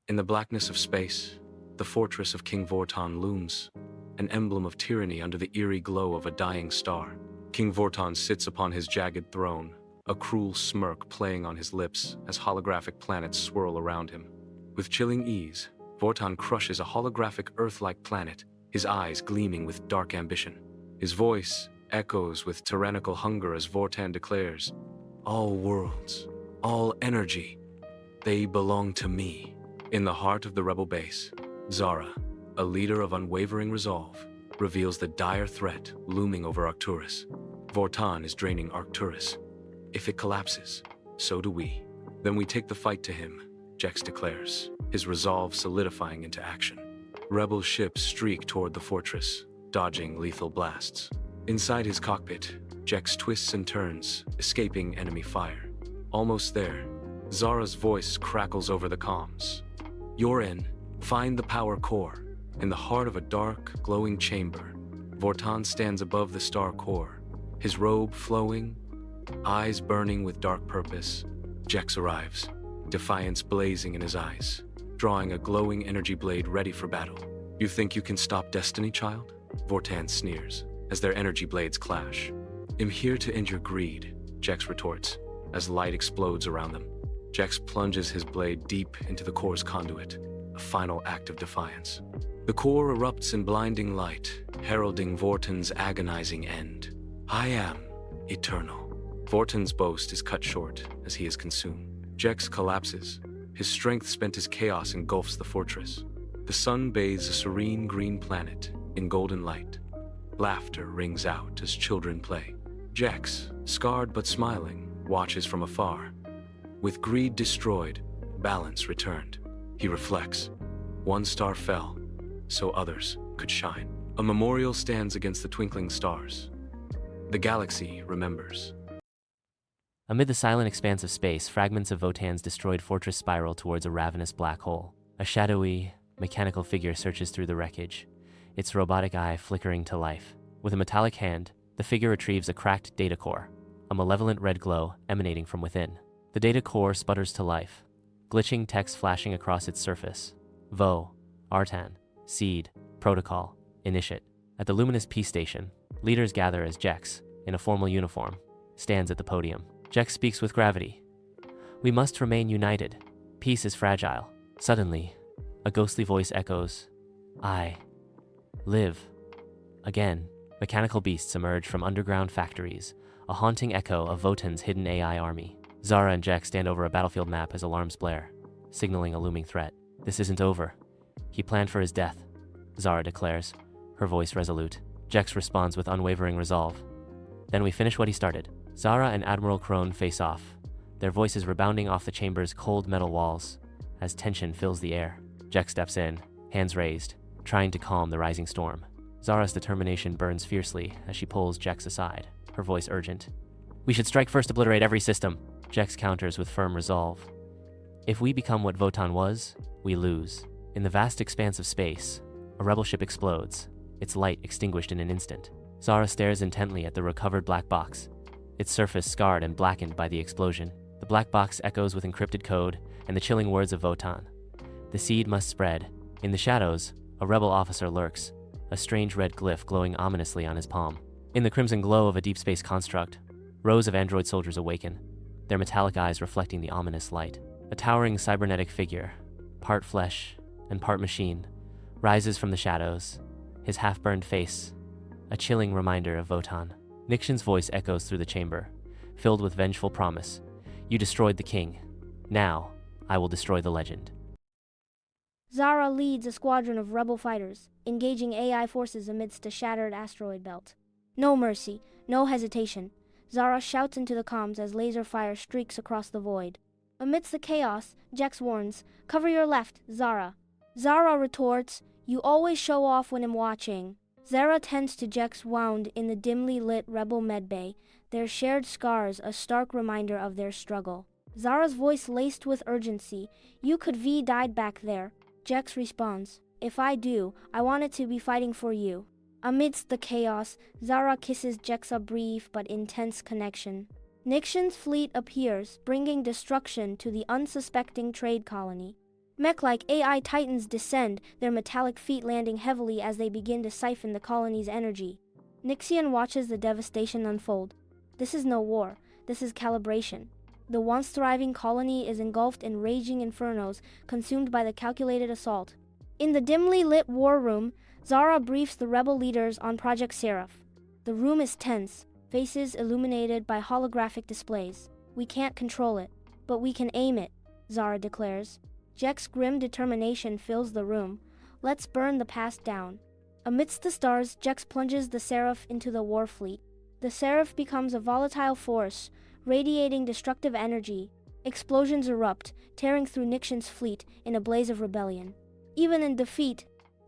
In the blackness of space, the fortress of King Vortan looms, an emblem of tyranny under the eerie glow of a dying star. King Vortan sits upon his jagged throne, a cruel smirk playing on his lips as holographic planets swirl around him. With chilling ease, Vortan crushes a holographic Earth-like planet, his eyes gleaming with dark ambition. His voice echoes with tyrannical hunger as Vortan declares, "All worlds, all energy, they belong to me." In the heart of the rebel base, Zara, a leader of unwavering resolve, reveals the dire threat looming over Arcturus. Vortan is draining Arcturus. If it collapses, so do we. Then we take the fight to him, Jex declares, his resolve solidifying into action. Rebel ships streak toward the fortress, dodging lethal blasts. Inside his cockpit, Jex twists and turns, escaping enemy fire. Almost there, Zara's voice crackles over the comms. "You're in. Find the power core." In the heart of a dark, glowing chamber, Vortan stands above the star core, his robe flowing, eyes burning with dark purpose. Jex arrives, defiance blazing in his eyes, drawing a glowing energy blade ready for battle. "You think you can stop destiny, child?" Vortan sneers, as their energy blades clash. "I'm here to end your greed," Jex retorts, as light explodes around them. Jex plunges his blade deep into the core's conduit, a final act of defiance. The core erupts in blinding light, heralding Vortan's agonizing end. "I am eternal." Vortan's boast is cut short as he is consumed. Jex collapses. His strength spent as chaos engulfs the fortress. The sun bathes a serene green planet in golden light. Laughter rings out as children play. Jex, scarred but smiling, watches from afar. With greed destroyed, balance returned. He reflects. One star fell, so others could shine. A memorial stands against the twinkling stars. The galaxy remembers. Amid the silent expanse of space, fragments of Votan's destroyed fortress spiral towards a ravenous black hole. A shadowy, mechanical figure searches through the wreckage, its robotic eye flickering to life. With a metallic hand, the figure retrieves a cracked data core, a malevolent red glow emanating from within. The data core sputters to life, glitching text flashing across its surface. Vo, Artan, Seed, Protocol, Initiate. At the luminous peace station, leaders gather as Jex, in a formal uniform, stands at the podium. Jex speaks with gravity. "We must remain united. Peace is fragile." Suddenly, a ghostly voice echoes, "I live." Again, mechanical beasts emerge from underground factories, a haunting echo of Votan's hidden AI army. Zara and Jex stand over a battlefield map as alarms blare, signaling a looming threat. "This isn't over. He planned for his death," Zara declares, her voice resolute. Jex responds with unwavering resolve. "Then we finish what he started." Zara and Admiral Crone face off, their voices rebounding off the chamber's cold metal walls as tension fills the air. Jex steps in, hands raised, trying to calm the rising storm. Zara's determination burns fiercely as she pulls Jex aside, her voice urgent. "We should strike first, obliterate every system." Jex counters with firm resolve. "If we become what Vortan was, we lose." In the vast expanse of space, a rebel ship explodes, its light extinguished in an instant. Zara stares intently at the recovered black box, its surface scarred and blackened by the explosion. The black box echoes with encrypted code and the chilling words of Vortan. "The seed must spread." In the shadows, a rebel officer lurks, a strange red glyph glowing ominously on his palm. In the crimson glow of a deep space construct, rows of android soldiers awaken, their metallic eyes reflecting the ominous light. A towering cybernetic figure, part flesh and part machine, rises from the shadows, his half-burned face a chilling reminder of Vortan. Nixion's voice echoes through the chamber, filled with vengeful promise. "You destroyed the king. Now, I will destroy the legend." Zara leads a squadron of rebel fighters, engaging AI forces amidst a shattered asteroid belt. No mercy, no hesitation. Zara shouts into the comms as laser fire streaks across the void. Amidst the chaos, Jex warns, "Cover your left, Zara." Zara retorts, "You always show off when I'm watching." Zara tends to Jex wound in the dimly lit rebel medbay, their shared scars a stark reminder of their struggle. Zara's voice laced with urgency, "You could V died back there." Jex responds, "If I do, I want it to be fighting for you." Amidst the chaos, Zara kisses Jex a brief but intense connection. Nixion's fleet appears, bringing destruction to the unsuspecting trade colony. Mech-like AI titans descend, their metallic feet landing heavily as they begin to siphon the colony's energy. Nixian watches the devastation unfold. This is no war, this is calibration. The once thriving colony is engulfed in raging infernos, consumed by the calculated assault. In the dimly lit war room, Zara briefs the rebel leaders on Project Seraph. The room is tense, faces illuminated by holographic displays. We can't control it, but we can aim it, Zara declares. Jex's grim determination fills the room. Let's burn the past down. Amidst the stars, Jex plunges the Seraph into the war fleet. The Seraph becomes a volatile force, radiating destructive energy. Explosions erupt, tearing through Nixian's fleet in a blaze of rebellion. Even in defeat,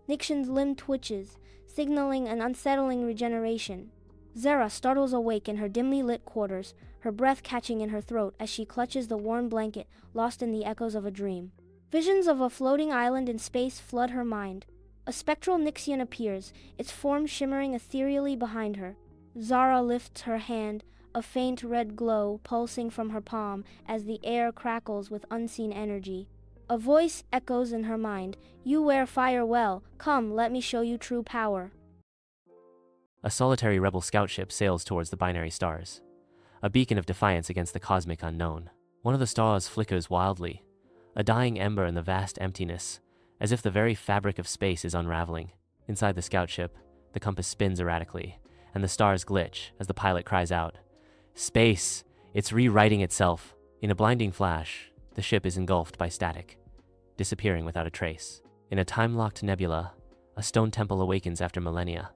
Nixian's limb twitches, signaling an unsettling regeneration. Zara startles awake in her dimly lit quarters, her breath catching in her throat as she clutches the warm blanket, lost in the echoes of a dream. Visions of a floating island in space flood her mind. A spectral Nixian appears, its form shimmering ethereally behind her. Zara lifts her hand, a faint red glow pulsing from her palm as the air crackles with unseen energy. A voice echoes in her mind, "You wear fire well, come, let me show you true power." A solitary rebel scout ship sails towards the binary stars, a beacon of defiance against the cosmic unknown. One of the stars flickers wildly, a dying ember in the vast emptiness, as if the very fabric of space is unraveling. Inside the scout ship, the compass spins erratically, and the stars glitch as the pilot cries out, "Space! It's rewriting itself!" In a blinding flash, the ship is engulfed by static, disappearing without a trace. In a time-locked nebula, a stone temple awakens after millennia,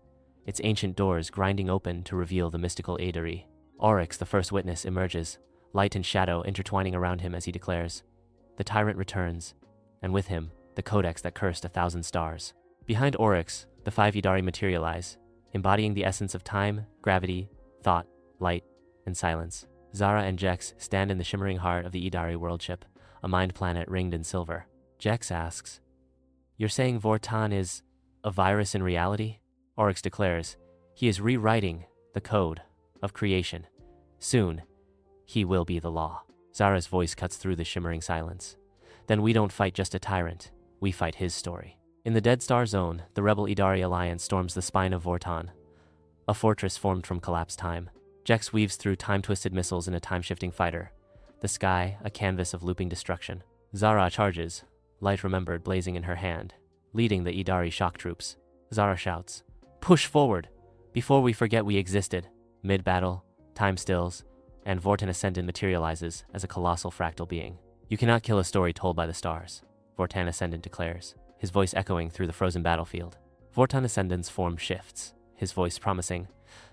its ancient doors grinding open to reveal the mystical Eidari. Oryx, the first witness, emerges, light and shadow intertwining around him as he declares, "The Tyrant returns, and with him, the Codex that cursed 1,000 stars." Behind Oryx, the 5 Eidari materialize, embodying the essence of time, gravity, thought, light, and silence. Zara and Jex stand in the shimmering heart of the Eidari worldship, a mind planet ringed in silver. Jex asks, "You're saying Vortan is a virus in reality?" Oryx declares, "He is rewriting the code of creation. Soon, he will be the law." Zara's voice cuts through the shimmering silence. "Then we don't fight just a tyrant, we fight his story." In the Dead Star Zone, the rebel Eidari alliance storms the spine of Vortan, a fortress formed from collapsed time. Jex weaves through time-twisted missiles in a time-shifting fighter, the sky a canvas of looping destruction. Zara charges, light remembered blazing in her hand, leading the Eidari shock troops. Zara shouts, "Push forward, before we forget we existed." Mid-battle, time stills, and Vortan Ascendant materializes as a colossal fractal being. "You cannot kill a story told by the stars," Vortan Ascendant declares, his voice echoing through the frozen battlefield. Vortan Ascendant's form shifts, his voice promising,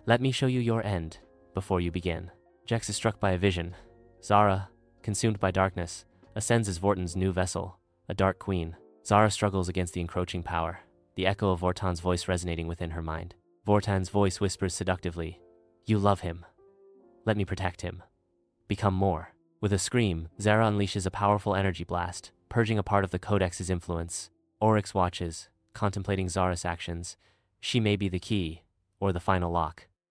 "Let me show you your end before you begin." Jex is struck by a vision. Zara, consumed by darkness, ascends as Vortan's new vessel, a dark queen. Zara struggles against the encroaching power, the echo of Vortan's voice resonating within her mind. Vortan's voice whispers seductively, "You love him. Let me protect him. Become more." With a scream, Zara unleashes a powerful energy blast, purging a part of the Codex's influence. Oryx watches, contemplating Zara's actions. She may be the key, or the final lock.